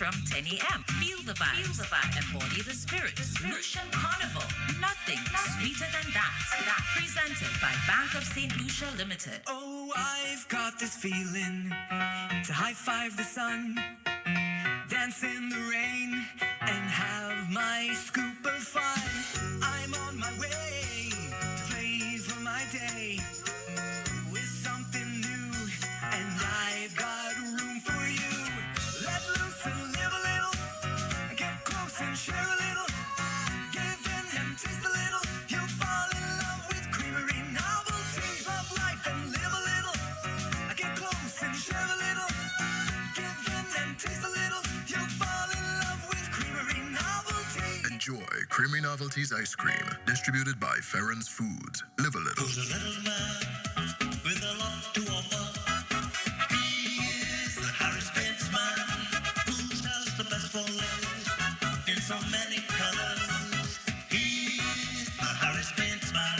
from 10 a.m. Feel the vibes. Embody the spirit. Lucian Carnival. Nothing sweeter than that. Presented by Bank of St. Lucia Limited. Oh, I've got this feeling to high five the sun, dance in the rain, and have my scoop of fun. I'm on my way to flavor my day with something new, and I've got room for you. Let loose and live a little, get close and share a little, give in and taste a little. You'll fall in love with creamery novelties of life and live a little, get close and share a little, give in and taste a little. You'll fall in love with creamery novelties. Enjoy Creamy Novelties Ice Cream, distributed by Ferrens Foods. Live a little. Who's a little man with a lot to offer? He is the Harris Benz man who sells the best for less in so many colors. He's the Harris Benz man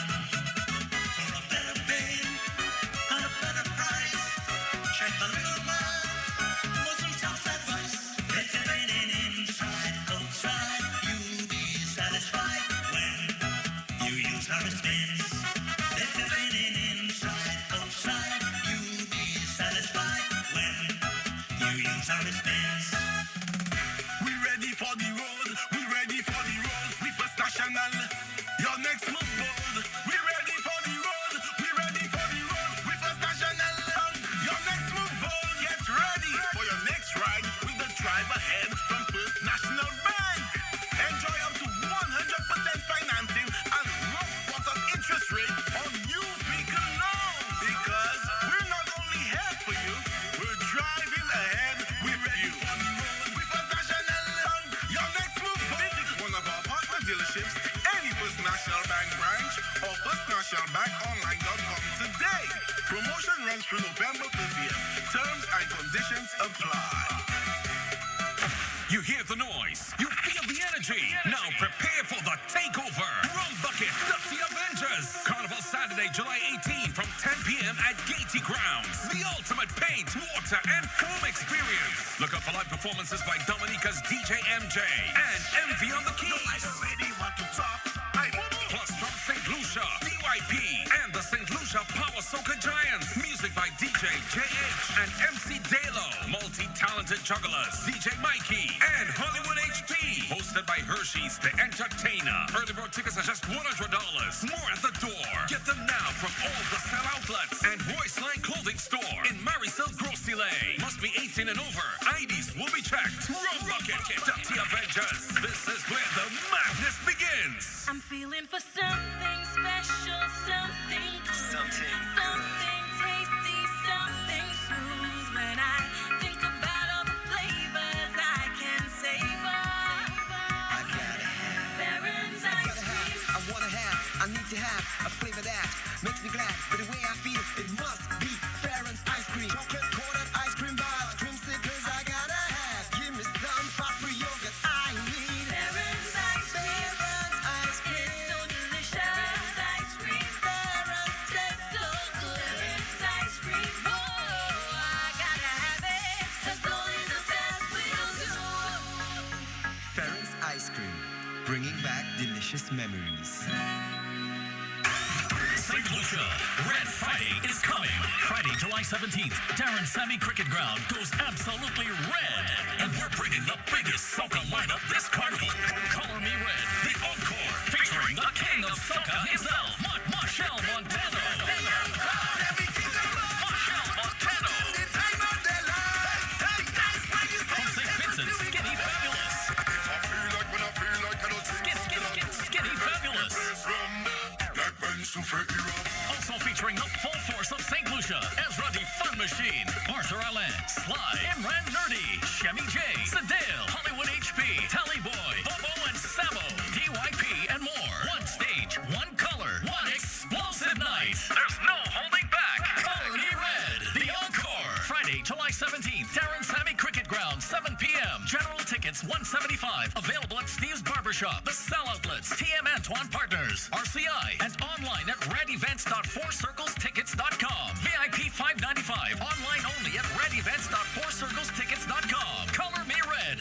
for a better pay and a better price. Check the little man for some self-advice. It's raining inside, outside. You'll be satisfied when you use Harris Benz. It's raining inside, outside. You'll be satisfied when you use Harris Benz. We ready for the road, we ready for the road. We first national, your next move bold. We ready for the road, we ready for the road. We first national, your next move bold. Get ready for your next ride with the drive ahead from First National Bank. Enjoy up to 100% financing and rock bottom interest rate on new vehicle loans. Because we're not only here for you, we're driving ahead with you. We First National, your next move bold. Visit one of our partner dealerships, any First National Bank branch, or firstnationalbankonline.com today. Promotion runs through November 30th. Terms and conditions apply. You hear the noise. You feel the energy. Now prepare for the takeover. Rum Bucket, the Avengers. Carnival Saturday, July 18 from 10 p.m. at Gaiety Grounds. The ultimate paint, water, and foam experience. Look out for live performances by Dominica's DJ MJ and MV on the keys. Plus from St. Lucia, DYP, and the St. Lucia Power Soca Giants. Music by DJ JH and MC Dalo. Multi-talented jugglers, DJ Mikey and Hollywood HP. Hosted by Hershey's The Entertainer. Early bird tickets are just $100. More at the door. Get them now from all the sell outlets and Voice Line Clothing Store in Marisol Grosile. Must be 18 and over. IDs will be checked. Rum Bucket, the Avengers. This is where the madness begins. I'm feeling for something special, something tasty, something smooth. When I think about all the flavors I can savor, I gotta have Ferrens ice cream. I wanna have, I need to have a flavor that makes me glad. But the way I feel, it must be Ferrens ice cream. Chocolate coated ice cream bars, creamsicles I gotta have. Give me some fat-free yogurt, I need Ferrens ice cream. Ferrens ice cream. It's so delicious. Ferrens ice cream. Ferrens tastes so good. Ferrens ice cream. Oh, I gotta have it. 'Cause only the best will do. Ferrens ice cream, bringing back delicious memories. St. Lucia, Red Friday is coming. Friday, July 17th, Darren Sammy Cricket Ground goes absolutely red. And we're bringing the biggest soca lineup this carnival. Color Me Red, the encore, featuring the king of soca himself, Marshall Montano. Marshall Montano. From St. Vincent, Skinny Fabulous. Skinny Fabulous. Also featuring the full force of St. Lucia, Ezra the Fun Machine, Arthur Allen, Sly, Imran Nerdy, Shemi J, Sedale, Hollywood HP, Tally Boy, Bobo and Samo, DYP, and more. One stage, one color, one explosive night. There's no holding back. Color Me Red, the encore. Friday, July 17th, Darren Sammy Cricket Ground, 7 p.m. General tickets $175. Available at Steve's Barbershop, The Sell Outlets, TM Antoine Partners, RCI, and online at redevents.fourcirclestickets.com. VIP $5.95. Online only at redevents.fourcirclestickets.com. Color Me Red.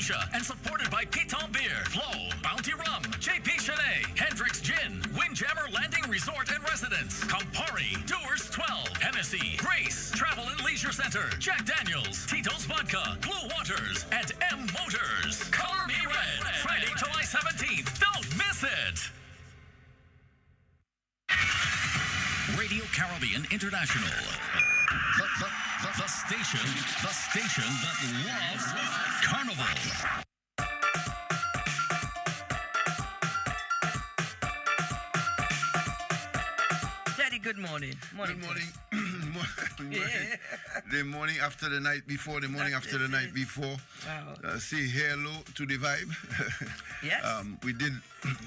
Lucia and supported by Piton Beer, Flow, Bounty Rum, JP Chalet, Hendrix Gin, Windjammer Landing Resort and Residence, Campari, Doers 12, Hennessy, Grace, Travel and Leisure Center, Jack Daniels, Tito's Vodka, Blue Waters, and M Motors. Color Me Red, Friday, July 17th. Don't miss it. Radio Caribbean International. The station that loves Carnival. Teddy, good morning. Good morning. The morning after the night before, the morning after the night before. Wow. Say hello to the vibe. Yes. We did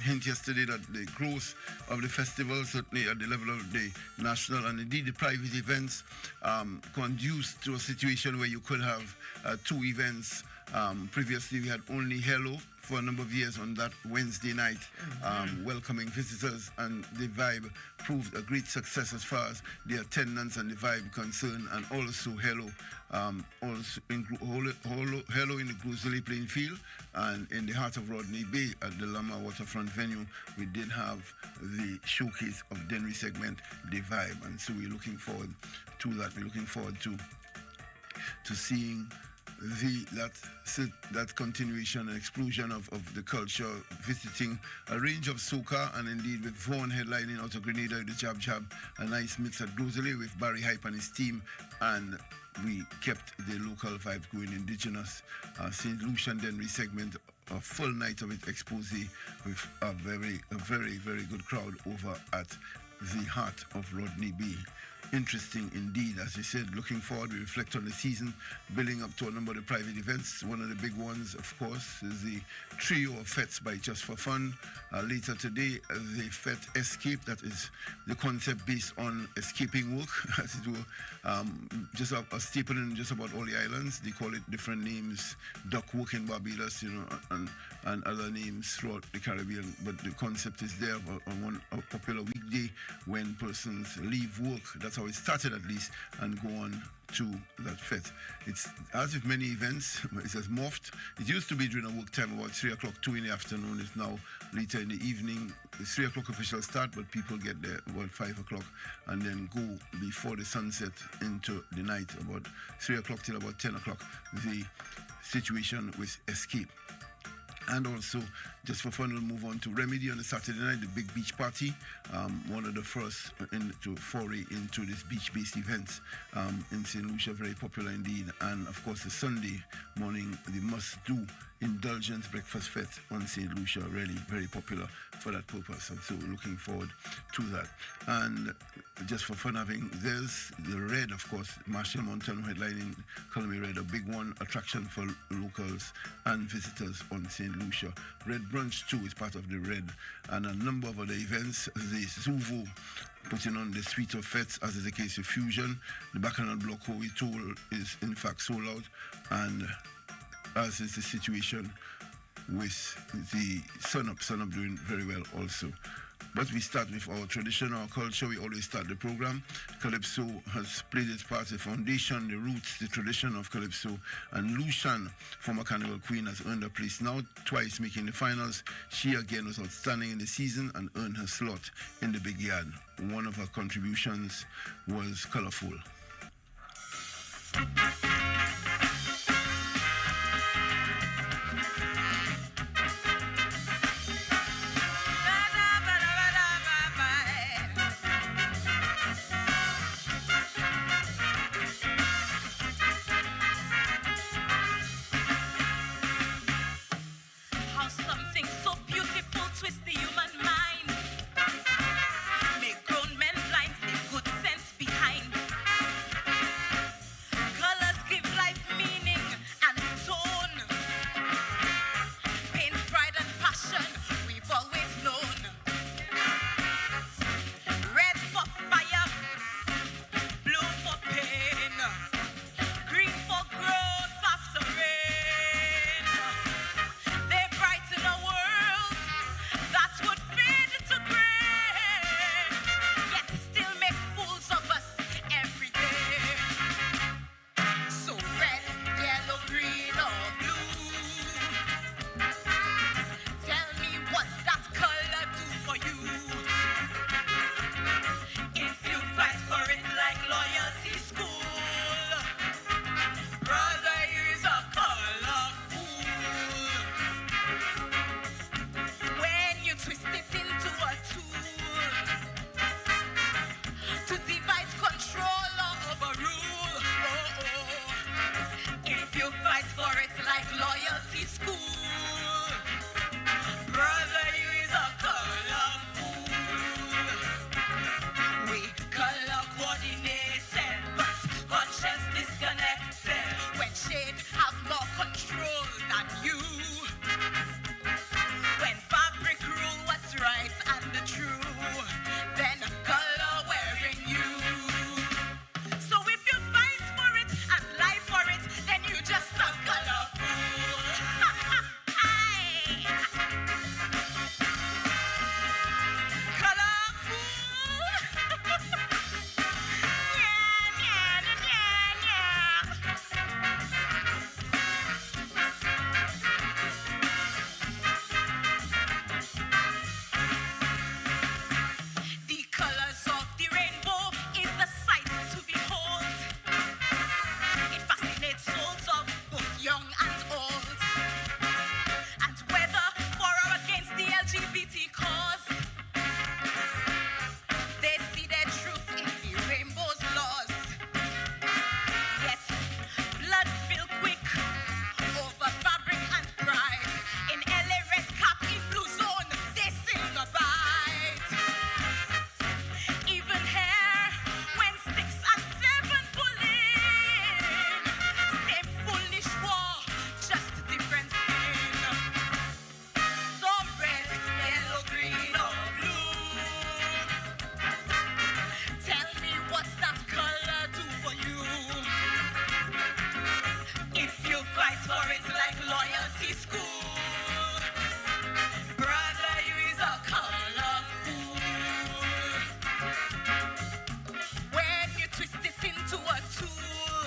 hint yesterday that the growth of the festival, certainly at the level of the national and indeed the private events, conduced to a situation where you could have two events. Previously, we had only Hello for a number of years on that Wednesday night, welcoming visitors, and the vibe proved a great success as far as the attendance and the vibe concerned, and also Hello, Hello in the Gruzeli playing field, and in the heart of Rodney Bay at the Lama Waterfront venue, we did have the showcase of Denry segment, the vibe, and so we're looking forward to that. We're looking forward to seeing that continuation and explosion of the culture, visiting a range of soca, and indeed with Vaughan headlining out of Grenada with the Jab Jab, a nice mix at Grozely with Barry Hype and his team, and we kept the local vibes going, indigenous. St. Lucian Denry segment, a full night of it expose with a very, very good crowd over at the heart of Rodney Bay. Interesting indeed. As I said, looking forward, we reflect on the season, building up to a number of the private events. One of the big ones, of course, is the trio of fetes by Just for Fun. Later today, the fete Escape, that is the concept based on escaping work, as it were. Just a staple in just about all the islands. They call it different names, duck work in Barbados, and other names throughout the Caribbean. But the concept is there on a popular weekday when persons leave work. That's how it started, at least, and go on to that fete. It's as with many events, it has morphed. It used to be during a work time about 3 o'clock, 2 in the afternoon. It's now later in the evening. It's 3 o'clock official start, but people get there about 5 o'clock and then go before the sunset into the night, about 3 o'clock till about 10 o'clock. The situation with Escape. And also, just for fun, we'll move on to Remedy on the Saturday night, the big beach party. One of the first to foray into this beach-based events in St. Lucia, very popular indeed. And of course, the Sunday morning, the must-do indulgence breakfast fete on St. Lucia, really very popular for that purpose. And so we're looking forward to that. And just for fun, there's the Red, of course, Marshall Montano headlining Colony Red, a big one, attraction for locals and visitors on St. Lucia. Red Brunch too is part of the Red, and a number of other events. The Suvo putting on the suite of fetes, as is the case with Fusion. The Bacchanal Block, who we told, is in fact sold out, and as is the situation with the Sun Up doing very well also. But we start with our tradition, our culture. We always start the program. Calypso has played its part, the foundation, the roots, the tradition of Calypso. And Lucian, former Carnival Queen, has earned a place now, twice making the finals. She again was outstanding in the season and earned her slot in the big yard. One of her contributions was colorful. Colors shade have more control than you. When fabric rule what's right and the true, then color wearing you. So if you fight for it and lie for it, then you just a colorful. The colors of the rainbow is a sight to behold. It fascinates souls of both young and old. And whether for or against the LGBT cause, they see their truth in the rainbow's laws. Yet, blood spill quick over fabric and pride. In LA red cap, in blue zone, they sing a bite. Even hair, when 6 and 7 pull in, same foolish war, just different skin. Some red, yellow, green, or blue. Tell me what's that color do for you? If you fight for it like loyalty school, brother, you is a colorful. When you twist it into a tool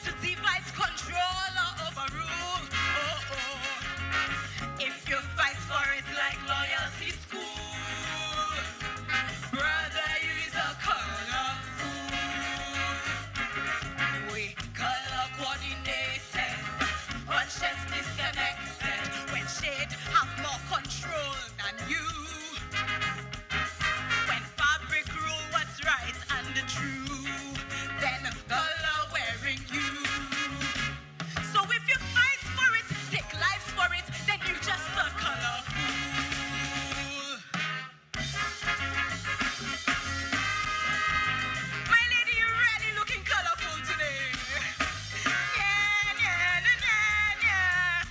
to divide, control, or overrule. Oh, oh. If you fight for it like loyalty school, brother, you is a colorful. We color coordinated, conscience disconnected. When shade have more control than you. When fabric rule what's right and the true, then color wearing you. So if you fight for it, take lives for it, then you just a colorful. My lady, you really looking colorful today. Yeah, yeah, yeah, yeah.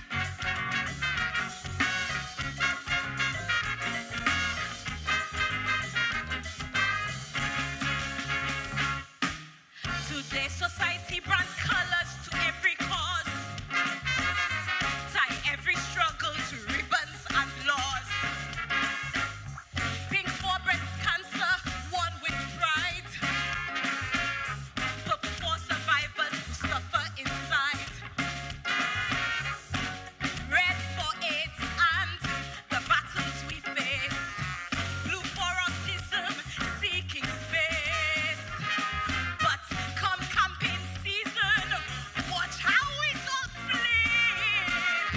Today society brand colors to every cause. Tie every struggle to ribbons and laws. Pink for breast cancer, one with pride. Purple for survivors who suffer inside. Red for AIDS and the battles we face. Blue for autism, seeking space. But come campaign season, watch how it's all flip.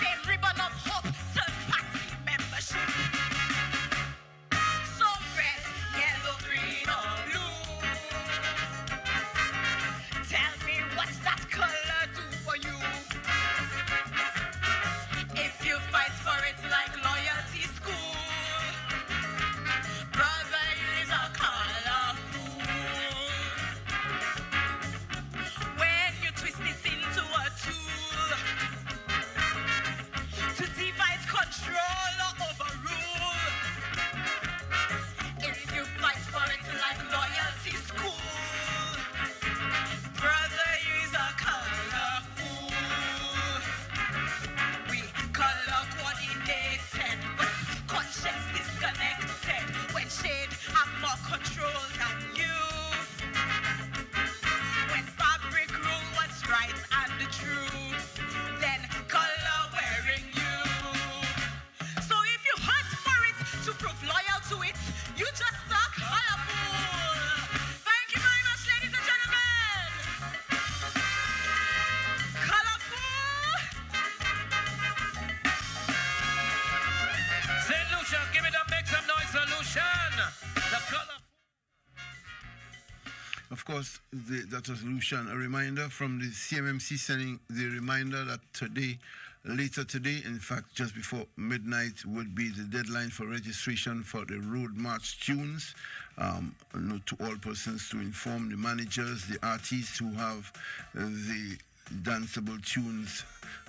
Same ribbon of hope, turn party membership. So red, yellow, green, or blue. Tell me what's that color do for you? If you fight for it like loyalty school, brother, you is a colorful. When you twist it into a tool to divide, control, or overrule. If you fight for it like loyalty school, brother, you is a colorful. We color coordinated, but conscience disconnected. When shade have more control than you. When fabric rule what's right and the true, then color wearing you. So if you hunt for it to prove loyal to it, you just are colorful. Thank you very much, ladies and gentlemen. Colorful. St. Lucia, give it up, make some noise, St. Lucian. The color. Of course, that was Lucian. A reminder from the CMMC sending the reminder that today later today. In fact, just before midnight would be the deadline for registration for the Road March tunes. Note to all persons to inform the managers, the artists who have the danceable tunes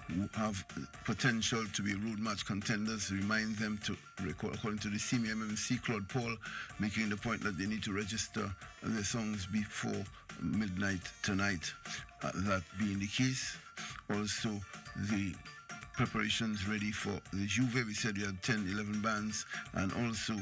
who have potential to be road march contenders, remind them to record according to the senior MMC Claude Paul, making the point that they need to register their songs before midnight tonight. That being the case, also the preparations ready for the Juve. We said we had 10, 11 bands, and also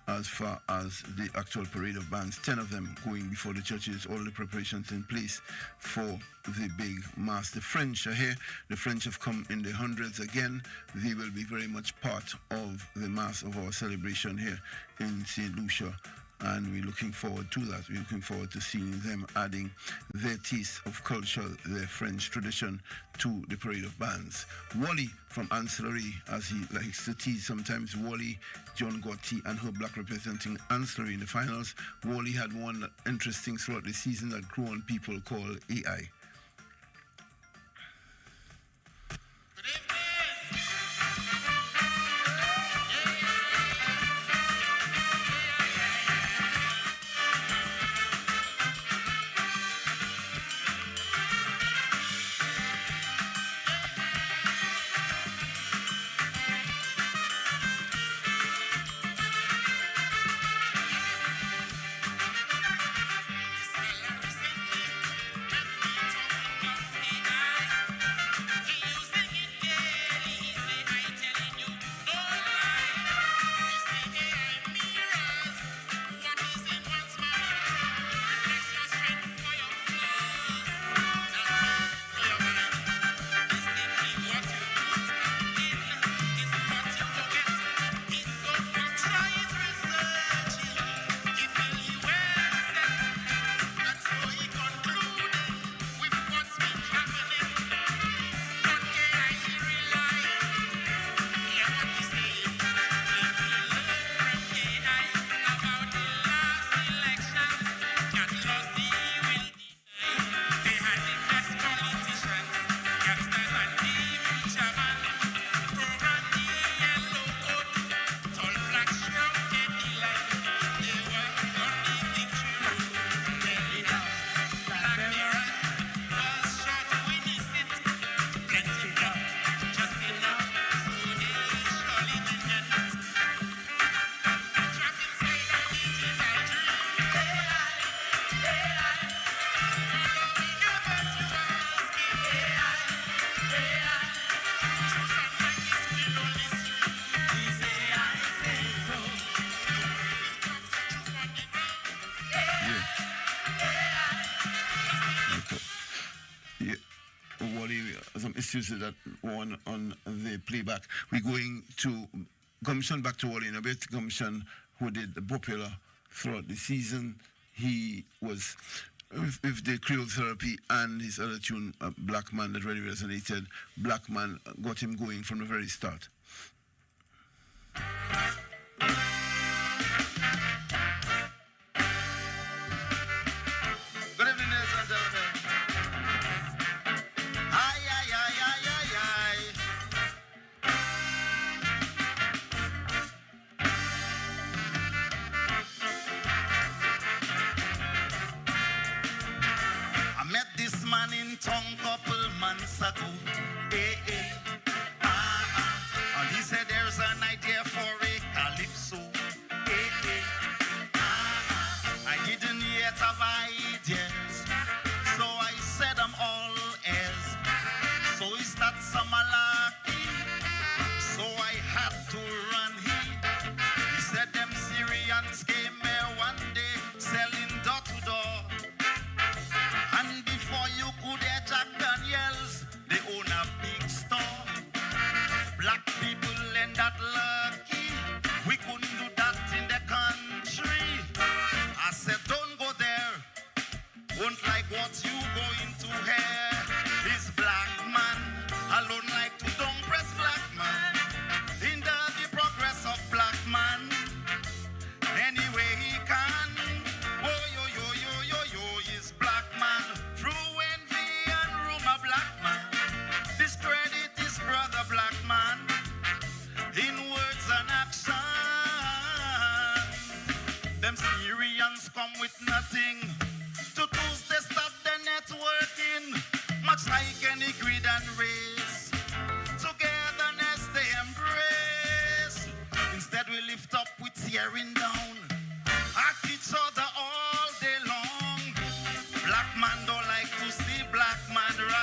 as far as the actual parade of bands, 10 of them going before the churches, all the preparations in place for the big mass. The French are here. The French have come in the hundreds again. They will be very much part of the mass of our celebration here in St. Lucia. And we're looking forward to that. We're looking forward to seeing them adding their taste of culture, their French tradition to the parade of bands. Wally from Ancillary, as he likes to tease sometimes, Wally, John Gotti and Herb Black representing Ancillary in the finals. Wally had one interesting throughout the season that grew on people called AI. Some issues with that one on the playback. We're going to commission back to Wally in a bit. Commission, who did the popular throughout the season. He was with the Creole Therapy and his other tune, Black Man, that really resonated. Black Man got him going from the very start. Good evening, ladies and gentlemen. Ay, ay, ay, ay, ay, ay. I met this man in town couple months ago. Eh, eh. And he said there's an idea for a calypso. Eh, eh. I didn't yet have ideas, so I said I'm all ears. So he started some malarkey, so I had to run he said them Syrians came here one day selling door to door, and before you could hear Jack Daniels, they own a big store. Black people and that lucky, we couldn't do that in the country. I said, don't go there. Won't like what you going to hear. This black man alone like to don't press black man. Hinder the progress of black man. Anyway he can. Oh yo yo yo yo yo is black man. Through envy and rumor black man. Discredit his brother black much like any creed and race. Togetherness they embrace. Instead we lift up with tearing down at each other all day long. Black man don't like to see black man rise.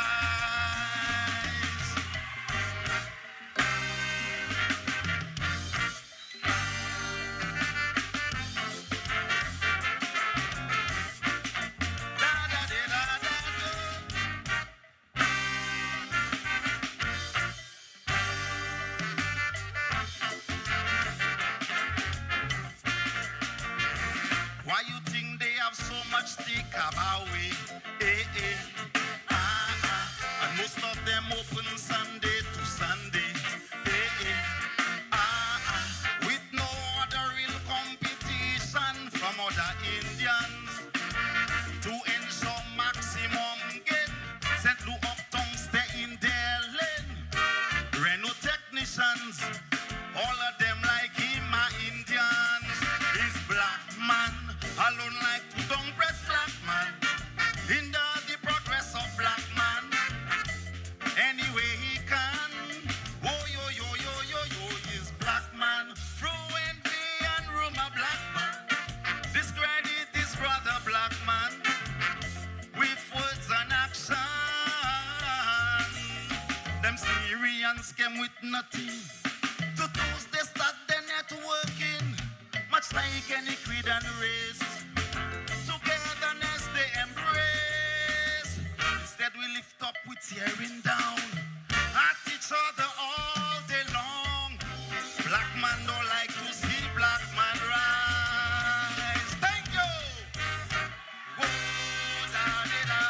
Da da da da da da. Why you think they have so much stick about we? And most of them open Sunday to Sunday. With no other real competition from other Indians to ensure maximum gain. St. Louis uptown stay in their lane. Renault technicians, all of them like him are Indians. He's black man, alone like to don't press black man. Hinder the progress of black man. Anyway he can. Oh yo yo yo yo yo, he's black man. Through envy and rumor, black man. Discredit his brother black man with words and action. Them Syrians came with nothing. To Tuesday start the networking. Much like any creed and race. Togetherness they embrace. Instead we lift up with tearing down at each other all day long. Black man don't like to see black man rise. Thank you. Whoa, da, da, da.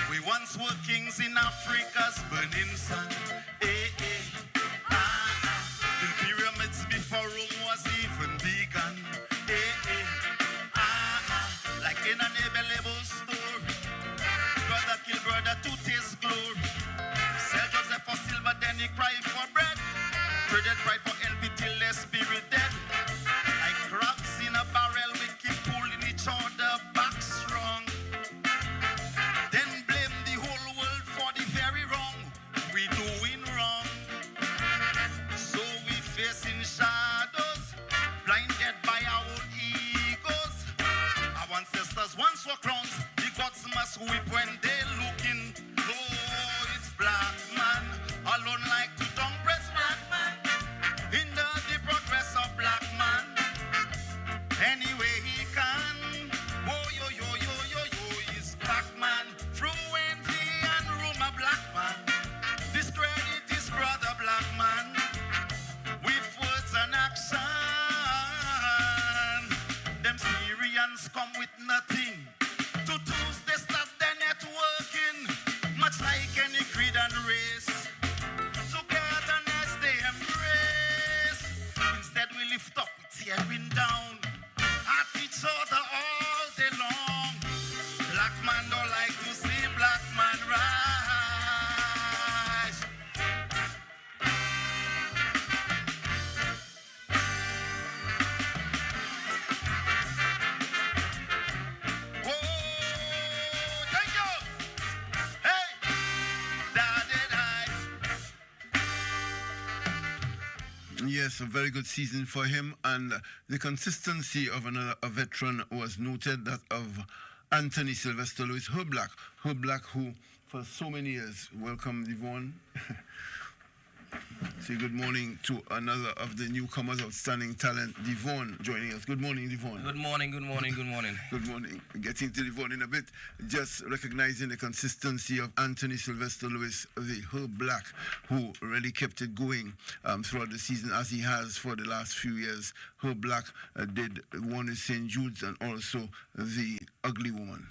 We once were kings in Africa's burning sun. The pyramids before Rome was even begun. Like in an Abelable story, brother kill brother to taste glory. Sell Joseph for silver, then he cry for bread. Traded pride for envy till their spirit dead. Like crabs in a barrel, we keep pulling each other back strong. Then blame the whole world for the very wrong we doing wrong. So we facing shadows, blinded by our own egos. Our ancestors once were crowns, the gods must weep when they looking. Oh, it's black man, alone like to don't press black man. Hinder the progress of black man. Anyway he can. Oh yo yo yo yo yo, he's black man. Through envy and rumor, black man. Discredit his brother black man with words and action. Them Syrians come with nothing. To Tuesday start their networking. Much like any creed and race. Togetherness they embrace. Instead we lift up with tearing down at each other all day long. Black man don't like to see black man rise. Whoa, thank you. Hey, da did I. Yes, a very good season for him, and the consistency of a veteran was noted, that of Anthony Sylvester Lewis, her black, who for so many years. Welcome, Devon. Say good morning to another of the newcomers, outstanding talent, Devon, joining us. Good morning, Devon. Good morning, good morning, good morning. Good morning. Getting to Devon in a bit. Just recognizing the consistency of Anthony Sylvester Lewis, the whole black, who really kept it going throughout the season, as he has for the last few years. Her black did one in St. Jude's and also the Ugly Woman.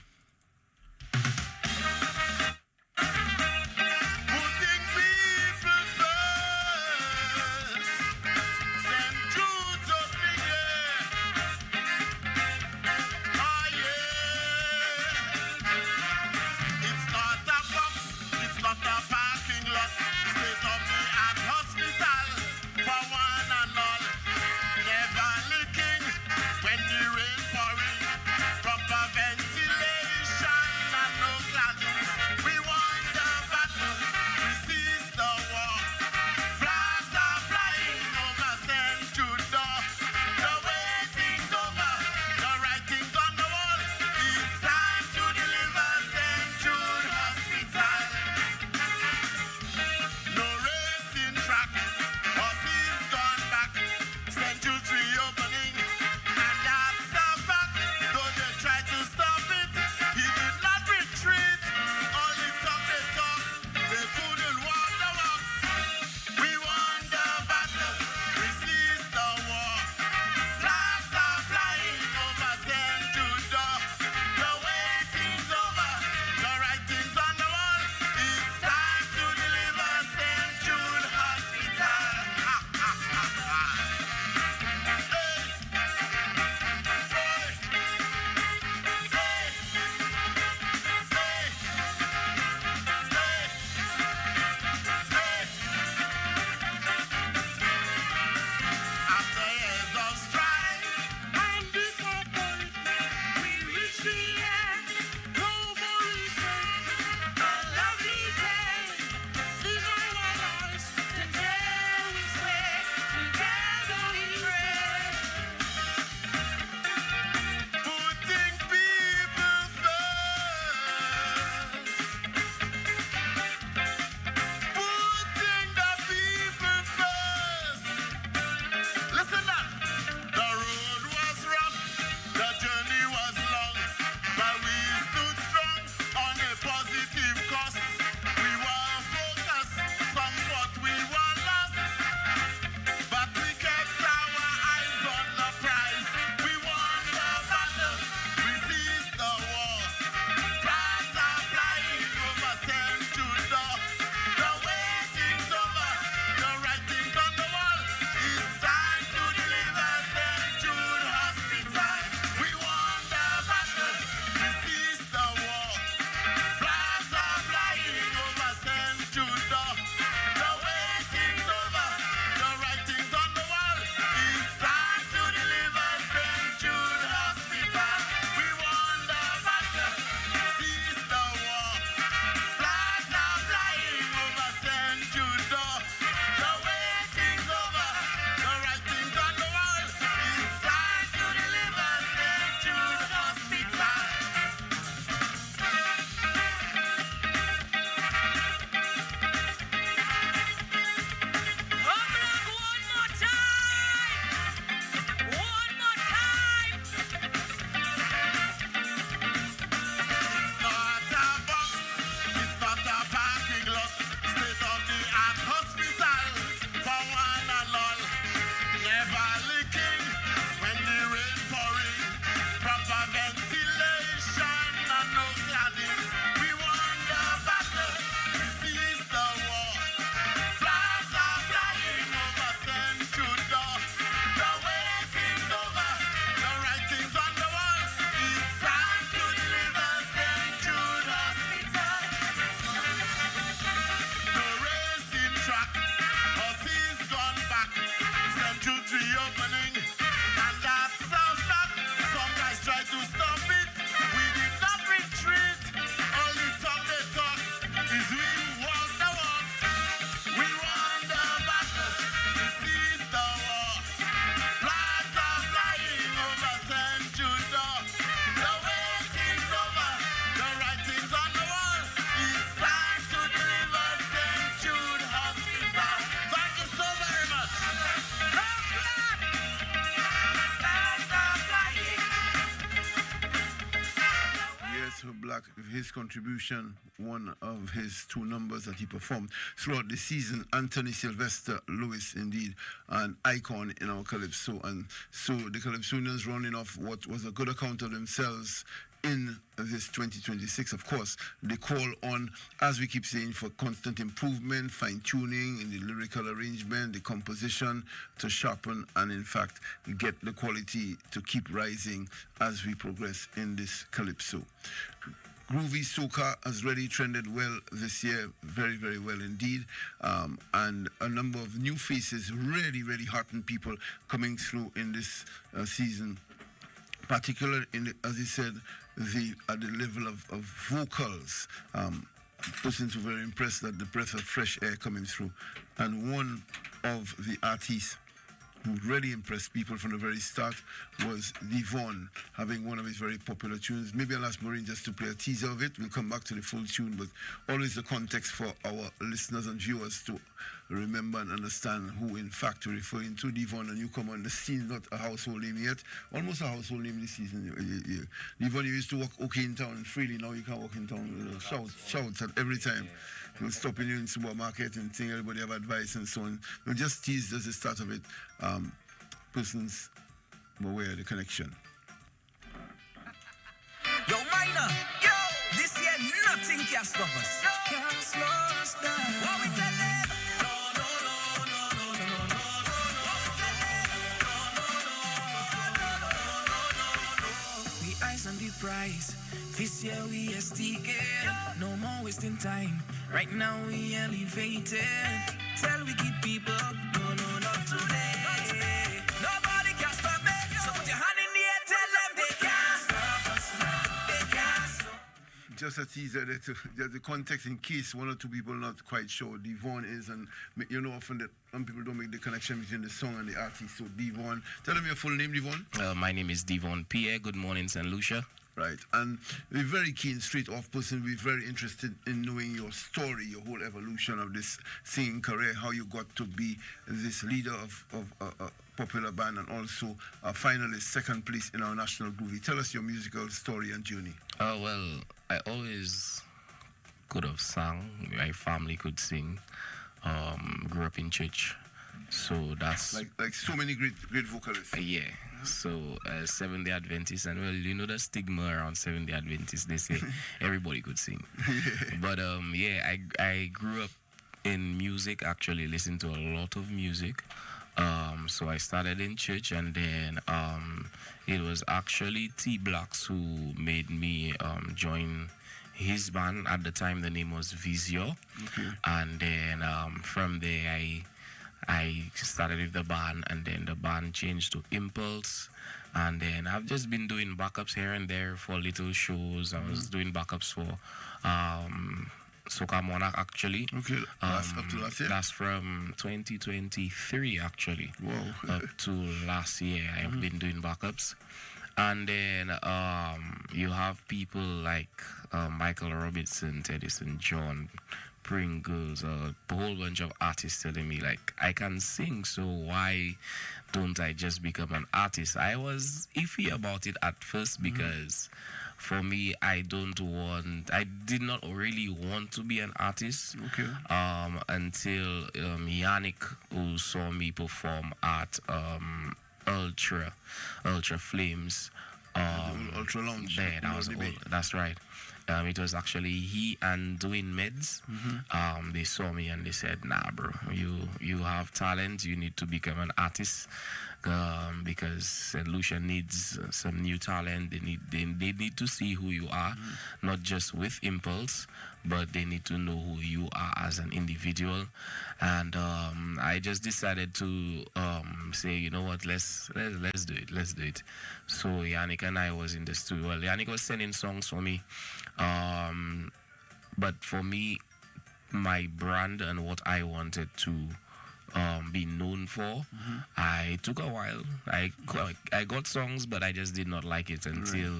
Black, his contribution, one of his two numbers that he performed throughout the season, Anthony Sylvester Lewis, indeed, an icon in our Calypso. And so the Calypsonians running off what was a good account of themselves in this 2026. Of course, they call on, as we keep saying, for constant improvement, fine-tuning in the lyrical arrangement, the composition to sharpen and, in fact, get the quality to keep rising as we progress in this Calypso. Groovy Soca has really trended well this year, very, very well indeed. And a number of new faces really, really heartened people coming through in this season, particularly, as he said, at the level of vocals. Persons were very impressed at the breath of fresh air coming through. And one of the artists who really impressed people from the very start was Devon, having one of his very popular tunes. Maybe I'll ask Maureen just to play a teaser of it. We'll come back to the full tune, but always the context for our listeners and viewers to remember and understand who, in fact, we're referring to. Devon, a newcomer on the scene, not a household name yet. Almost a household name this season. Devon, you used to walk okay in town freely. Now you can't walk in town with shouts at every time. He'll stopping you in supermarket and saying everybody have advice and so on. We'll just tease as the start of it. Persons were aware of the connection. Yo, minor, this year nothing can stop us. Can't slow us down. What we tell them? We eyes on the prize. This year we STK. No more wasting time. Right now we elevated. Tell we keep people up. No, not today. Nobody can stop me. So put your hand in the air. Tell them they can't stop us. They can't stop. Just a teaser there to the context in case one or two people not quite sure. Devon is, and you know often that some people don't make the connection between the song and the artist. So Devon, tell them your full name, Devon. My name is Devon Pierre. Good morning, St. Lucia. Right, and we're very keen, straight off person. We're very interested in knowing your story, your whole evolution of this singing career, how you got to be this leader of a popular band and also a finalist, second place in our national groovy. Tell us your musical story and journey. Well, I always could have sung. My family could sing. Grew up in church, so that's like so many great vocalists. Yeah. So Seventh-day Adventists, and well, you know the stigma around Seventh-day Adventists. They say everybody could sing, but I grew up in music. Actually, listened to a lot of music. So I started in church, and then it was actually T Blacks who made me join his band. At the time, the name was Visio, and then from there I started with the band, and then the band changed to Impulse, and then I've just been doing backups here and there for little shows. I was doing backups for Soca Monarch, actually. Okay, up to last year? That's from 2023, actually. Wow. Up to last year, I've been doing backups. And then you have people like Michael Robertson, Teddyson John, Pringles, a whole bunch of artists telling me, like, I can sing, so why don't I just become an artist? I was iffy about it at first because for me, I did not really want to be an artist until Yannick, who saw me perform at Ultra Flames. Ultra Lounge. There, that's right. It was actually he and Dwayne Meds. They saw me and they said, "Nah, bro, you have talent. You need to become an artist because St. Lucia needs some new talent. They need to see who you are, not just with Impulse, but they need to know who you are as an individual." And I just decided to say, you know what, let's do it. So Yannick and I was in the studio. Well, Yannick was sending songs for me, but for me, my brand and what I wanted to be known for, I took a while. I got songs, but I just did not like it until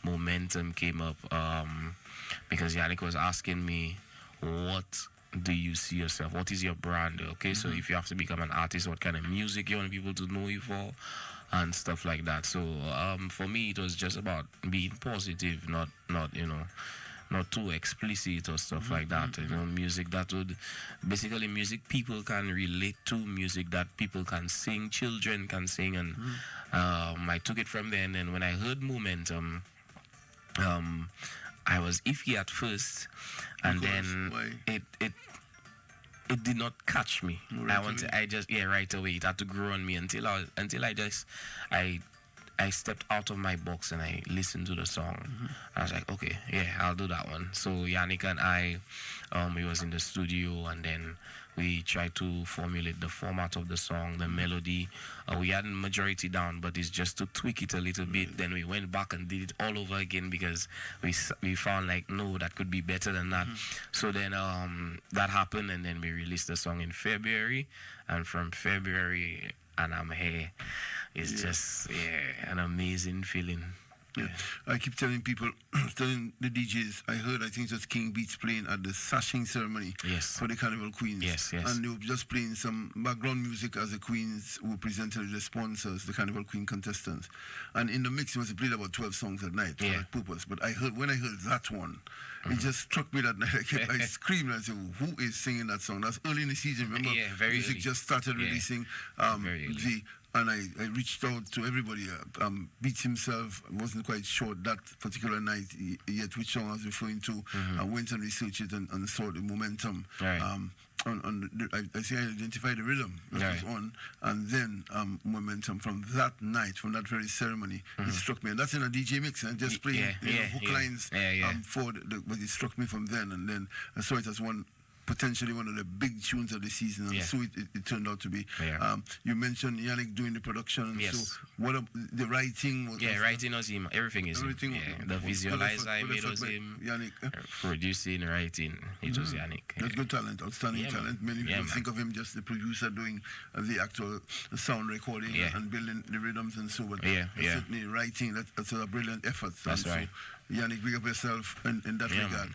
Momentum came up, because Yannick was asking me, what do you see yourself? What is your brand? Okay, so if you have to become an artist, what kind of music you want people to know you for? and stuff like that. So for me, it was just about being positive, not not too explicit or stuff like that. You know, music that would basically music people can relate to, music that people can sing, children can sing, and I took it from there. And then when I heard Momentum, I was iffy at first, and Because then why? it did not catch me. Right Right away. It had to grow on me until I stepped out of my box and I listened to the song. I was like, okay, yeah, I'll do that one. So Yannick and I, we was in the studio, and then we tried to formulate the format of the song, the melody. We hadn't majority down, but it's just to tweak it a little bit. Then we went back and did it all over again because we found like, no, that could be better than that. So then that happened, and then we released the song in February, and from February, and I'm here. It's just an amazing feeling. Yeah. I keep telling people, telling the DJs, I think it was King Beats playing at the sashing ceremony for the Carnival Queens. Yes. And they were just playing some background music as the Queens who presented the sponsors, the Carnival Queen contestants. And in the mix, it was played about 12 songs at night for that purpose. But when I heard that one, it just struck me that night. I screamed and I said, who is singing that song? That's early in the season, remember? Very music early. just started releasing. And I reached out to everybody. Beats himself wasn't quite sure that particular night yet which song I was referring to. I went and researched it and saw the momentum. Right. I see I identified the rhythm that was on, and then momentum from that night, from that very ceremony, it struck me. And that's in a DJ mix, and just playing hook lines but it struck me from then, and then I saw it as potentially one of the big tunes of the season, and so it turned out to be. You mentioned Yannick doing the production, so what the writing was? Writing was him. Everything is him. The visualizer I made was him. Yannick. Producing, writing, it was Yannick. That's good talent, outstanding talent. Many people think of him just the producer doing the actual sound recording and building the rhythms and so on. Certainly writing, that's a brilliant effort. That's right. So, Yannick, big up yourself in that regard.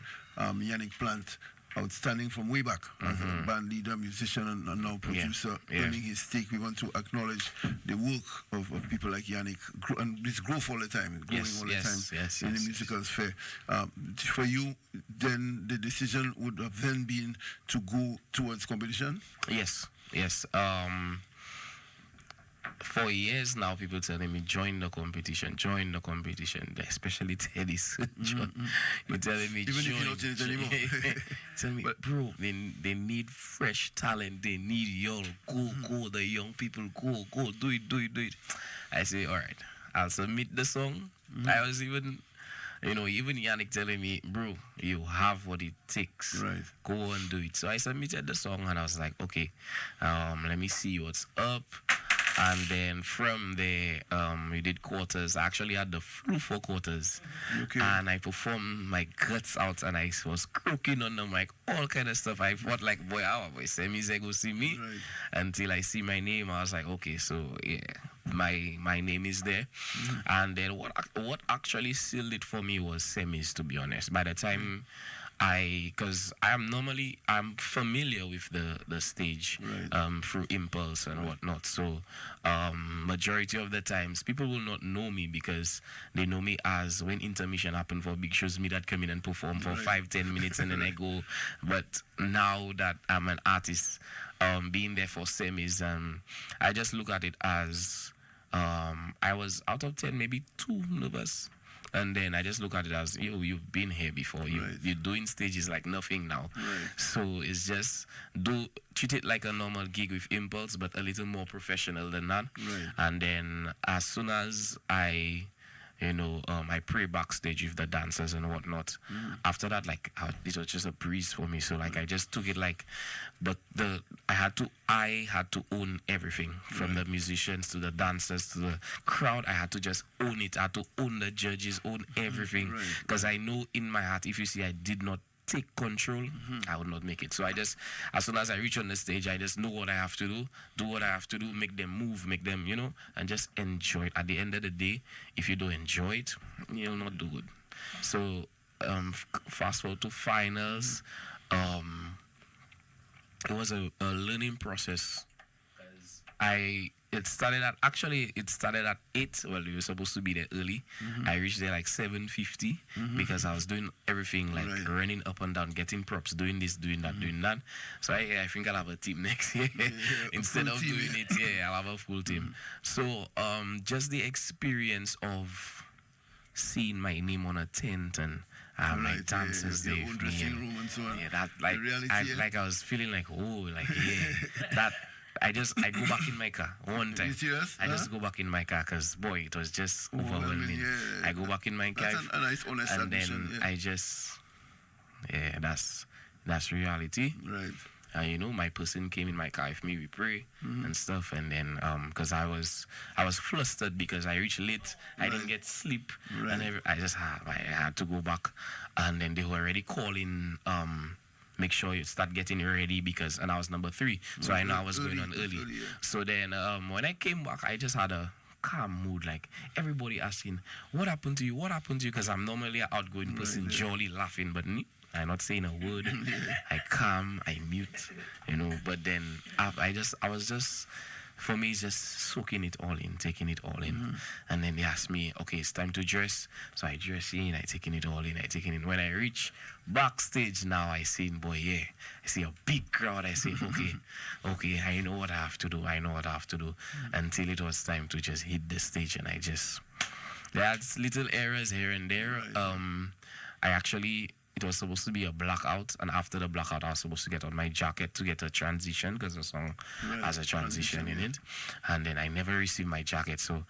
Yannick Plant, outstanding from way back as a band leader, musician, and now producer, earning his stake. We want to acknowledge the work of people like Yannick, and this growth all the time, growing all the time in the musical sphere. For you, then the decision would have then been to go towards competition? Yes. For years now, people telling me join the competition, especially Teddy. You're telling me even join, if you're not in it anymore. tell me, bro, they need fresh talent. They need y'all. Go, the young people, go, do it. I say, all right, I'll submit the song. I was even Yannick telling me, bro, you have what it takes. Right. Go and do it. So I submitted the song, and I was like, okay, let me see what's up. And then from there, we did quarters. I actually had the flu for quarters. Okay. And I performed my guts out, and I was croaking on the mic, all kind of stuff. I thought like, boy, semis go see me. Right. Until I see my name, I was like, okay, so yeah, my name is there. And then what actually sealed it for me was semis, to be honest. By the time because I'm familiar with the stage through Impulse and whatnot. So majority of the times people will not know me because they know me as when intermission happened for big shows, me that come in and perform for 5-10 minutes and then I go. But now that I'm an artist, being there for semis, I just look at it as I was out of 10 maybe 2 nervous. And then I just look at it as, you've been here before. You're doing stages like nothing now. Right. So it's just treat it like a normal gig with Impulse, but a little more professional than that. Right. And then as soon as I pray backstage with the dancers and whatnot. After that, it was just a breeze for me. So I just took it like I had to own everything from the musicians to the dancers to the crowd. I had to just own it. I had to own the judges, own everything. Because I know in my heart, if you see I did not take control, I would not make it. So as soon as I reach on the stage, I just know what I have to do what I have to do, make them move, make them, and just enjoy it. At the end of the day, if you don't enjoy it, you'll not do good. So fast forward to finals, it was a learning process. it started at 8. Well, we were supposed to be there early. I reached there like 7:50 because I was doing everything like running up and down, getting props, doing this, doing that, doing that. So I think I'll have a team next year instead of doing it. Yeah, I'll have a full team. So just the experience of seeing my name on a tent and my dancers there with me. Room and so on. Yeah, that like I was feeling like that. I go back in my car one time. You serious? I just go back in my car because boy, it was just overwhelming. Yeah. I go back in my car, That's a nice, honest and admission, then I just that's reality. Right. And my person came in my car with me. We pray and stuff, and then because I was flustered because I reached late. I didn't get sleep, and I had to go back, and then they were already calling. Make sure you start getting ready and I was number 3, so I know I was going on early. So then when I came back, I just had a calm mood, like everybody asking, "What happened to you? What happened to you?" Because I'm normally an outgoing person, jolly laughing, but I'm not saying a word. I calm, I mute, But then for me, it's just soaking it all in, taking it all in. And then they asked me, okay, it's time to dress. So I dress in, I taking it all in, I taking it in. When I reach backstage now, I see, I see a big crowd. I say, okay, I know what I have to do. Until it was time to just hit the stage. And there are little errors here and there. It was supposed to be a blackout, and after the blackout, I was supposed to get on my jacket to get a transition because the song has a transition in it, and then I never received my jacket. So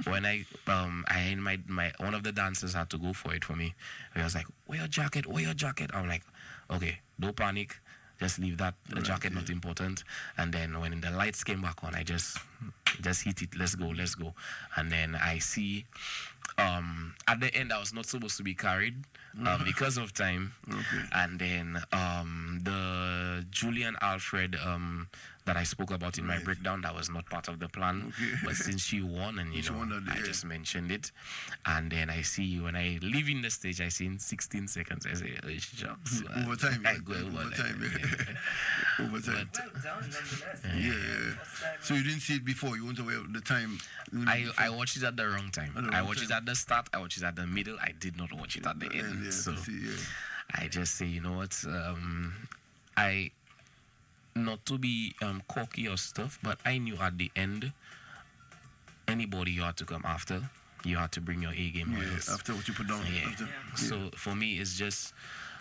when my one of the dancers had to go for it for me. He was like, "Where your jacket? Where your jacket?" I'm like, "Okay, don't panic, just leave that. The jacket not important." And then when the lights came back on, I just hit it. Let's go. And then I see. At the end, I was not supposed to be carried because of time. And then the Julian Alfred that I spoke about in my breakdown, that was not part of the plan. But since she won, and I just mentioned it. And then I see when I leave in the stage, I see in 16 seconds, I say, "Oh, shucks." Overtime. I go overtime. Overtime. So you didn't see it before. You weren't aware of the time. I watched it at the wrong time. I watched it at the start. I watched it at the middle. I did not watch it at the end. So I just say, you know what? I not to be cocky or stuff, but I knew at the end, anybody you had to come after, you had to bring your A game. After what you put down. So for me, it's just.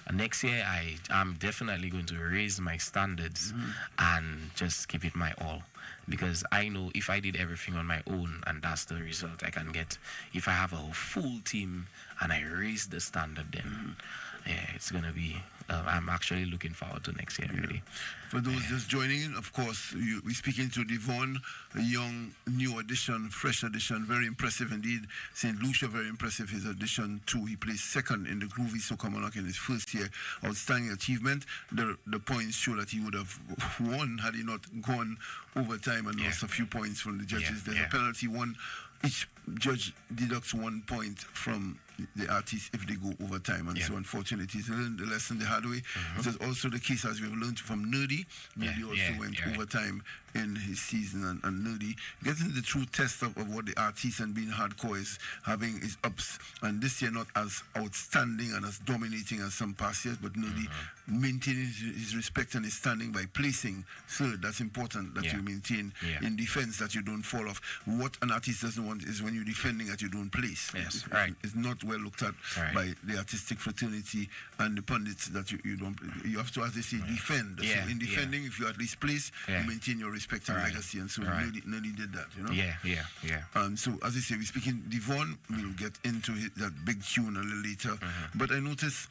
Next year, I'm definitely going to raise my standards and just give it my all. Because I know if I did everything on my own and that's the result I can get, if I have a full team and I raise the standard, then it's going to be, I'm actually looking forward to next year, really. For those just joining in, of course, we're speaking to Devon, a young, new addition, fresh addition, very impressive indeed. St. Lucia, very impressive, his addition too. He placed second in the Groovy Soca Monarch in his first year. Outstanding achievement. The points show that he would have won had he not gone overtime and lost a few points from the judges. There's a penalty one. Each judge deducts 1 point from the artist if they go overtime, and so unfortunately they learned the lesson the hard way. This is also the case as we've learned from Nerdy. Nerdy also went overtime in his season, and Nerdy getting the true test of what the artist and being hardcore is having his ups, and this year not as outstanding and as dominating as some past years, but Nerdy maintaining his respect and his standing by placing third. That's important that you maintain in defense, that you don't fall off. What an artist doesn't want is when you're defending that you don't place. It's not well looked at by the artistic fraternity and the pundits that you don't. You have to, as they say, defend. So in defending, if you at least place, you maintain your respect and legacy, and so Nerdy did that. So as I say, we're speaking Devon. We'll get into that big tune a little later. But I noticed,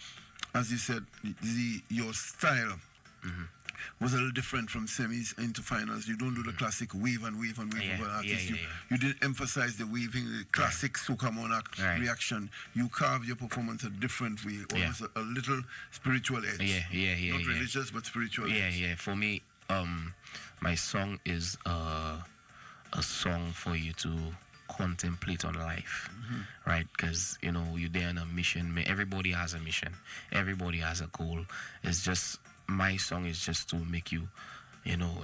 as you said, your style was a little different from semis into finals. You don't do the classic wave and wave and wave of an artist. You did emphasize the waving, the classic Soca Monarch reaction. You carved your performance a different way, almost a little spiritual edge. Not religious, but spiritual edge. For me, my song is a song for you to contemplate on life, right? Because you're there on a mission. Everybody has a mission. Everybody has a goal. It's just my song is just to make you,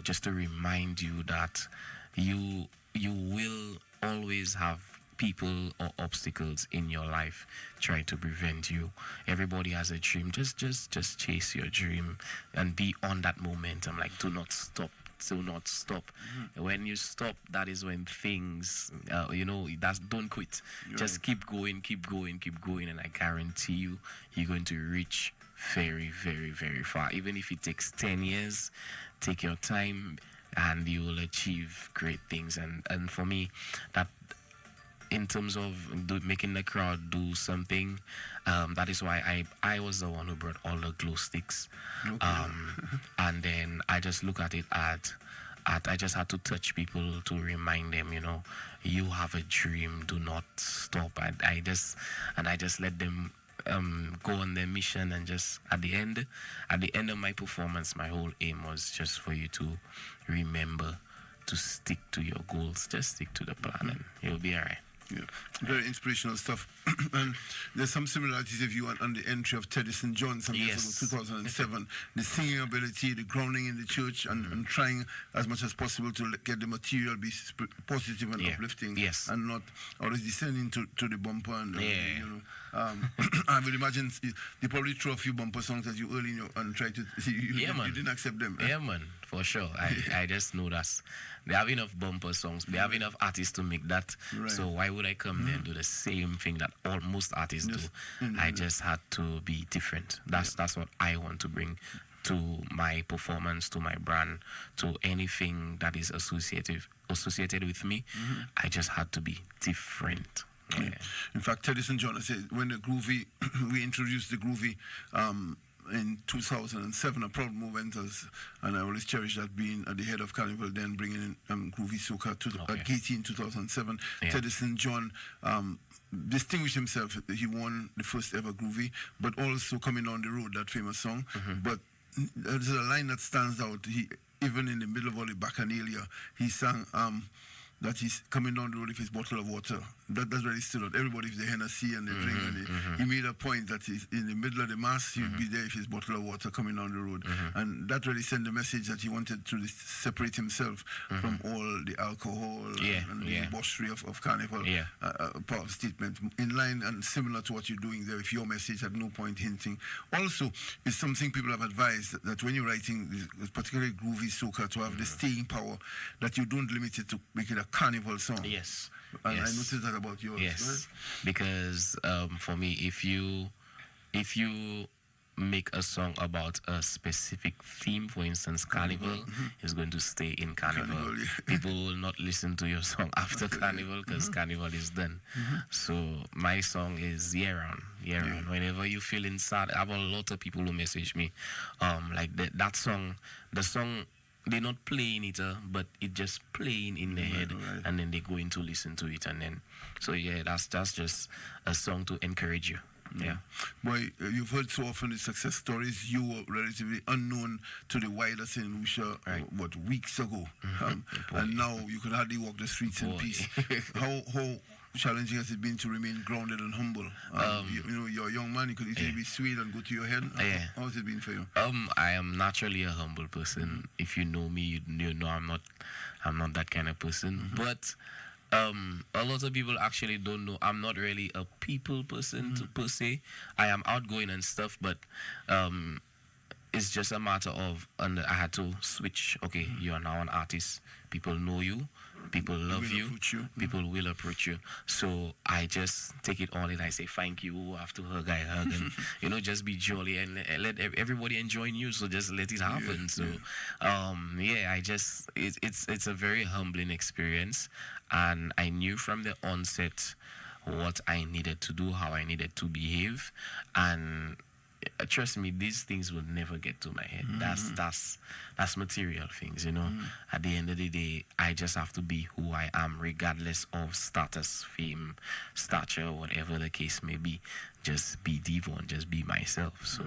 just to remind you that you will always have people or obstacles in your life trying to prevent you. Everybody has a dream. Just chase your dream and be on that momentum. Like, do not stop. Do not stop. When you stop, that is when things, don't quit. Just keep going, and I guarantee you, you're going to reach very, very, very far. Even if it takes 10 years, take your time, and you will achieve great things. And for me, that in terms of making the crowd do something, that is why I was the one who brought all the glow sticks. And then I just look at it at I just had to touch people to remind them, you have a dream, do not stop. I just let them go on their mission, and just at the end of my performance, my whole aim was just for you to remember to stick to your goals. Just stick to the plan, and you'll be all right. Yeah, very inspirational stuff. And there's some similarities if you want on the entry of Teddy St. John, some years ago, 2007. The singing ability, the grounding in the church, and trying as much as possible to get the material be positive and uplifting, and not always descending to the bumper. And I would imagine they probably throw a few bumper songs at you early and try to. You didn't accept them. Yeah, man, for sure. I just know that they have enough bumper songs. They have enough artists to make that. Right. So why would I come there and do the same thing that most artists do? I just had to be different. That's what I want to bring to my performance, to my brand, to anything that is associated with me. I just had to be different. Yeah. In fact, Teddy St. John, I said, when the Groovy, we introduced the Groovy in 2007, a proud moment, and I always cherish that, being at the head of Carnival, then bringing in Groovy Soca at Katie in 2007. Teddy St. John distinguished himself. He won the first ever Groovy, but also Coming on the Road, that famous song. But there's a line that stands out. He, even in the middle of all the bacchanalia, he sang that he's coming down the road with his bottle of water. That's really stood out. Everybody with the Hennessy and the drink. And he made a point that he's in the middle of the mass, he'd be there with his bottle of water coming down the road. And that really sent the message that he wanted to separate himself from all the alcohol and the debauchery of Carnival. A powerful statement in line and similar to what you're doing there with your message, at no point hinting. Also, it's something people have advised that when you're writing, particularly Groovy Soca, to have the staying power, that you don't limit it to make it a Carnival song. Yes. And I noticed that about yours. Yes. Right? Because for me, if you make a song about a specific theme, for instance, Carnival, is going to stay in Carnival. People will not listen to your song after Carnival, because Carnival is done. So my song is year-round. Whenever you're feeling sad, I have a lot of people who message me, like that song, the song, they're not playing it, but it just playing in their head, and then they go in to listen to it, and then, so that's just a song to encourage you. Boy, you've heard so often the success stories. You were relatively unknown to the wider St. Lucia, weeks ago, and now you could hardly walk the streets in peace. How challenging has it been to remain grounded and humble? You're a young man, you could easily be swayed and go to your head. How has it been for you? I am naturally a humble person. If you know me, you know I'm not that kind of person. But a lot of people actually don't know I'm not really a people person per se. I am outgoing and stuff, but it's just a matter of, and I had to switch. Okay, you are now an artist. People know you. People love you. People will approach you. So I just take it all in. I say thank you. After hug, I hug, and just be jolly and let everybody enjoy you. So just let it happen. It's a very humbling experience, and I knew from the onset what I needed to do, how I needed to behave, and trust me, these things will never get to my head. That's material things, At the end of the day, I just have to be who I am, regardless of status, fame, stature, whatever the case may be. Just be Devon, just be myself. So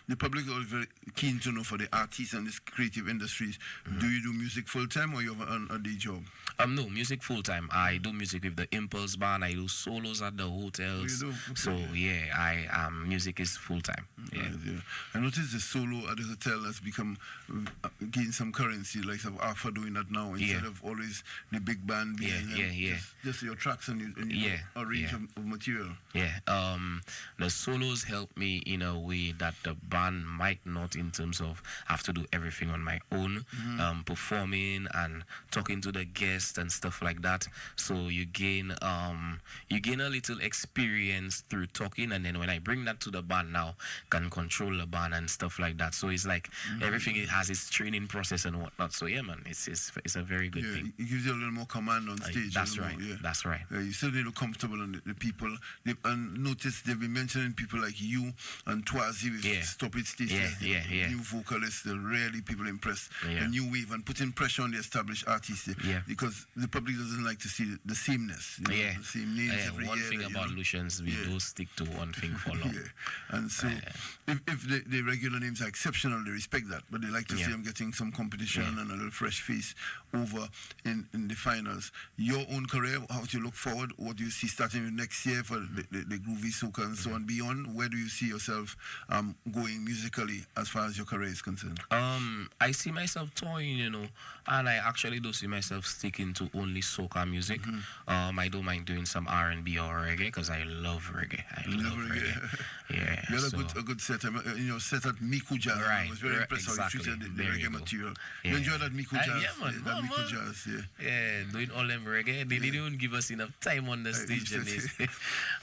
the public are very keen to know for the artists and this creative industries. Do you do music full time or you have a day job? No, music full time. I do music with the Impulse Band. I do solos at the hotels. Oh, you do? Okay. So yeah, music is full time. Yeah. Right, yeah. I noticed the solo at the hotel has become gained some currency, like some Alpha doing that now instead of always the big band behind them. Just your tracks and a range of material. Yeah. The solos help me in a way that the band might not, in terms of have to do everything on my own, performing and talking to the guests and stuff like that. So you gain a little experience through talking, and then when I bring that to the band now, can control the band and stuff like that. So it's like everything has its training process and whatnot. So yeah, man, it's a very good thing. It gives you a little more command on stage. That's right. That's right. You certainly look comfortable, and the people, and notice they've been mentioning people like you and Twazi with Stop It Station. New vocalists, they're really people impressed. The new wave, and putting pressure on the established artists. Because the public doesn't like to see the sameness. The same names every one year. Thing about Lucians, we do stick to one thing for long. And so, if the regular names are exceptional, they respect that. But they like to see them getting some competition and a little fresh face over in the finals. Your own career, how do you look forward? What do you see starting with next year for the groovy soca and so on beyond? Where do you see yourself going musically as far as your career is concerned? I see myself touring, and I actually do see myself sticking to only soca music. I don't mind doing some R&B or reggae because I love reggae. I love reggae. You had a good set. Set at Miku Jazz. Right. I was very impressed how you treated the reggae material. You enjoyed that Miku Jazz? Yeah, man. Miku Jazz, doing all them reggae. They didn't even give us enough time on the stage.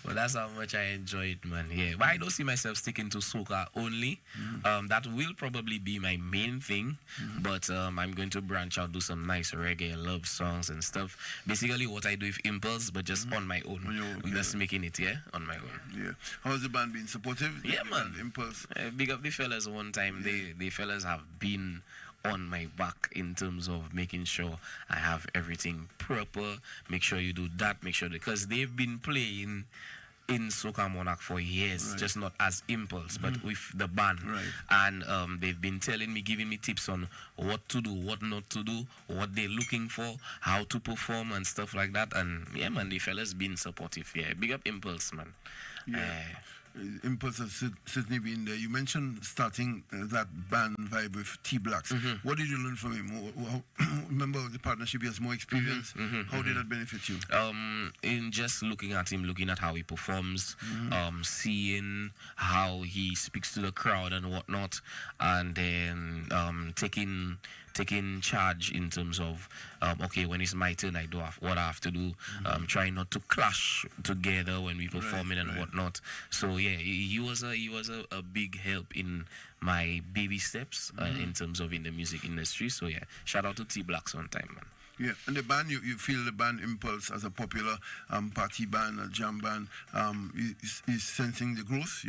But that's how much I enjoy it, man. Yeah. But I don't see myself sticking to soca only. That will probably be my main thing. But I'm going to branch out, do some nice reggae love songs and stuff. Basically what I do with Impulse, but just on my own. Just making it, on my own. Yeah. How's the band been supportive? Yeah, man. Impulse. Big up the fellas one time. The fellas have been on my back in terms of making sure I have everything proper. Make sure you do that. Make sure because they've been playing in Soca Monarch for years, just not as Impulse, but with the band. And they've been telling me, giving me tips on what to do, what not to do, what they're looking for, how to perform and stuff like that. And yeah, man, the fellas been supportive. Yeah, big up Impulse, man. Impulse has certainly been there. You mentioned starting that band vibe with T-Blacks. What did you learn from him? Remember the partnership, he has more experience. How did that benefit you? In just looking at him, looking at how he performs, seeing how he speaks to the crowd and whatnot, and then taking charge in terms of okay, when it's my turn, I do what I have to do. Trying not to clash together when we performing and whatnot. So yeah, he was a big help in my baby steps in terms of in the music industry. So yeah, shout out to T-Blacks one time, man. Yeah, and the band, you feel the band Impulse as a popular party band, a jam band, is sensing the growth?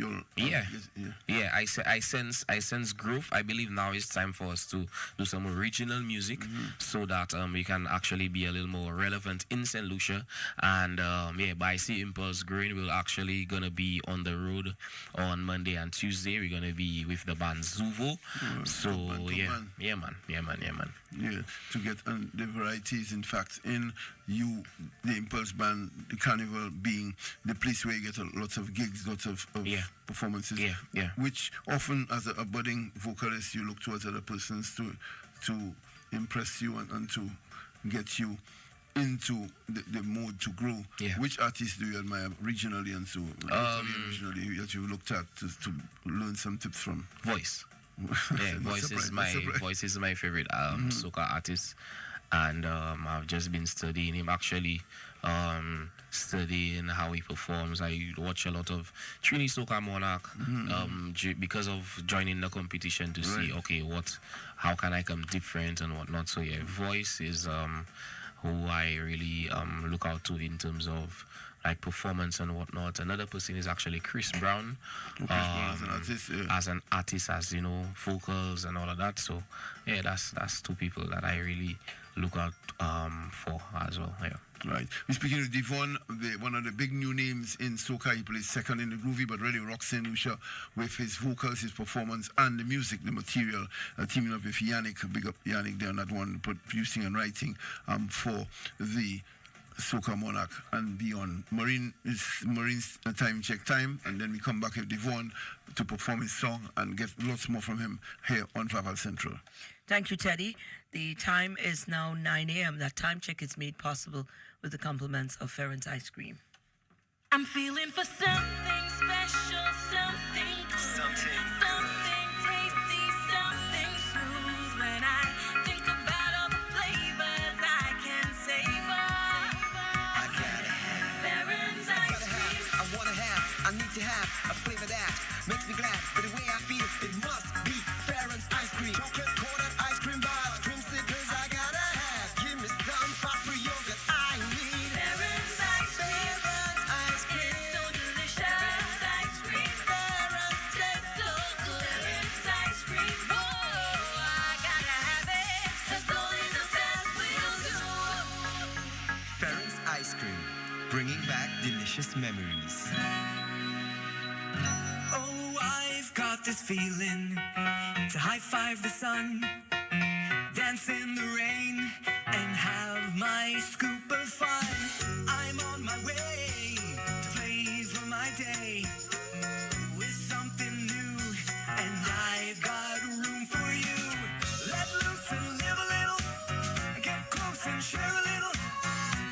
I sense growth. I believe now it's time for us to do some original music so that we can actually be a little more relevant in St. Lucia. And but I see Impulse growing. We're actually going to be on the road on Monday and Tuesday. We're going to be with the band Zuvo. Man. Yeah, to get the varieties, in fact, in the Impulse Band, the Carnival being the place where you get lots of gigs, lots of performances. Which often, as a budding vocalist, you look towards other persons to impress you and to get you into the mode to grow. Which artists do you admire regionally and so regionally that you looked at to learn some tips from? Voice. Voice is my favorite soca artist, and I've just been studying him. Actually, studying how he performs. I watch a lot of Trini Soca Monarch because of joining the competition to see how can I come different and whatnot. So yeah, Voice is who I really look out to in terms of like performance and whatnot. Another person is actually Chris Brown, As an artist, yeah. as an artist, as you know, vocals and all of that. So yeah, that's two people that I really look out for as well. Yeah. Right. We're speaking of Devon, one of the big new names in soca. He plays second in the groovy, but really rocks St. Lucia with his vocals, his performance, and the music, the material. Teaming up with Yannick, big up Yannick there on that one, producing and writing for the Soca Monarch and beyond. Marine's time check time, and then we come back with Devon to perform his song and get lots more from him here on Vaval Central. Thank you, Teddy. The time is now 9 a.m. That time check is made possible with the compliments of Ferrens Ice Cream. I'm feeling for something special, something tasty, something smooth. When I think about all the flavors I can savor, I gotta have Ferrens Ice Cream. I wanna have, I need to have a flavor that makes me glad. But the way I feel, it must be Ferrens Ice Cream. Chocolate coated ice cream bars, creamsicles I gotta have. Give me some fat free yogurt I need. Ferrens Ice Cream, Ferrens Ice Cream. it's so delicious. Ferrens Ice Cream, Ferrens tastes so good. Ferrens Ice Cream, oh, I gotta have it. 'Cause only the best will do. Ferrens Ice Cream, bringing back delicious memories. Oh, I've got this feeling to high five the sun, dance in the rain, and have my scoop of fun. I'm on my way to flavor my day with something new, and I've got room for you. Let loose and live a little, get close and share a little,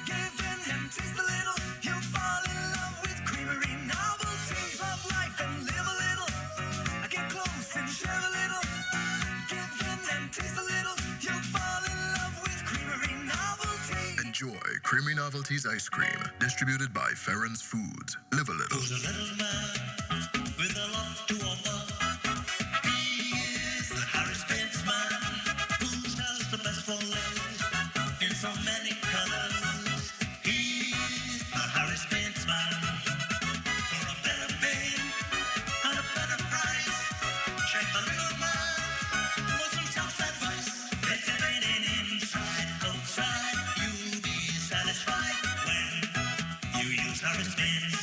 give in and taste a little. You'll fall in love with creamery, novelty of life, and live a little, get close and share a little, give in and taste a little. You'll fall in love with creamery, novelty. Enjoy Creamy Novelties Ice Cream, distributed by Ferrens Foods. Live a little. Who's a little man with a lot to offer? He is the Harris Benz man who sells the best for less in so many colors. He's the Harris Benz man for a better pay and a better price. Check the little man for some self-advice. It's raining inside, outside. You'll be satisfied when you use Harris Benz.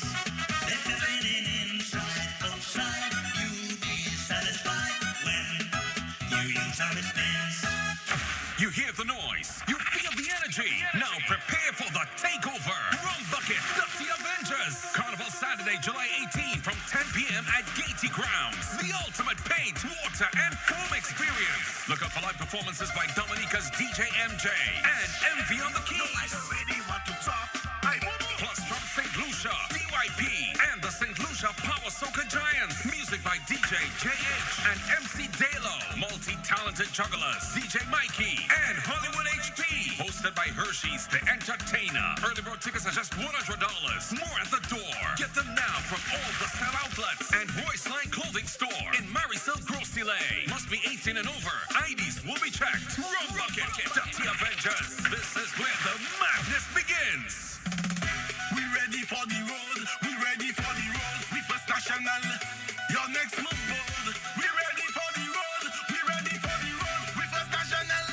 It's raining inside, outside. You'll be satisfied when you use Harris Benz. You hear the noise. You feel the energy. Now prepare for the takeover. Rum Bucket, Dusty Avengers. Carnival Saturday, July 18 from 10 p.m. at Gaiety Grounds. The ultimate paint, water, and foam experience. Look out for live performances by Dominica's DJ MJ and MV on the keys. Plus from St. Lucia, DYP, and the St. Lucia Power Soca Giants. Music by DJ JH and MC Dalo. Multi-talented jugglers, DJ Mikey and Hollywood HP. Hosted by Hershey's The Entertainer. Early bird tickets are just $100. More at the door. Get them now from all the sell outlets and Royce Line Clothing Store in Marisol Grosile. Must be 18 and over. IDs will be checked. Rum Bucket, Dusty Avengers. This is where the madness begins. We ready for the road. We ready for the road. We first national. Your next move bold. We ready for the road. We ready for the road. We first national.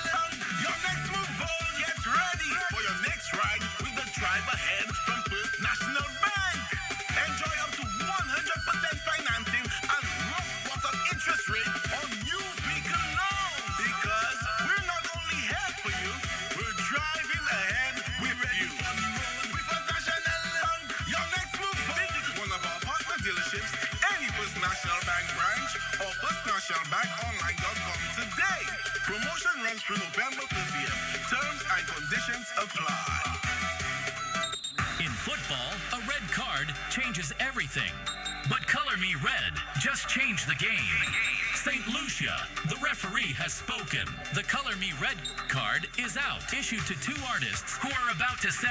Your next move bold. Get ready for your next ride with the drive ahead from First National Bank. Enjoy up to 100% financing and rock bottom interest rate on new vehicle loans. Because we're not only here for you, we're driving ahead. We're ready for the road. We first national. Your next move bold. Visit one of our partner dealerships, any First National Bank branch or firstnationalbankonline.com today. Promotion runs through November 30th. Terms and conditions apply. In football, a red card changes everything. But Color Me Red just changed the game. St. Lucia, the referee has spoken. The Color Me Red card is out, issued to two artists who are about to set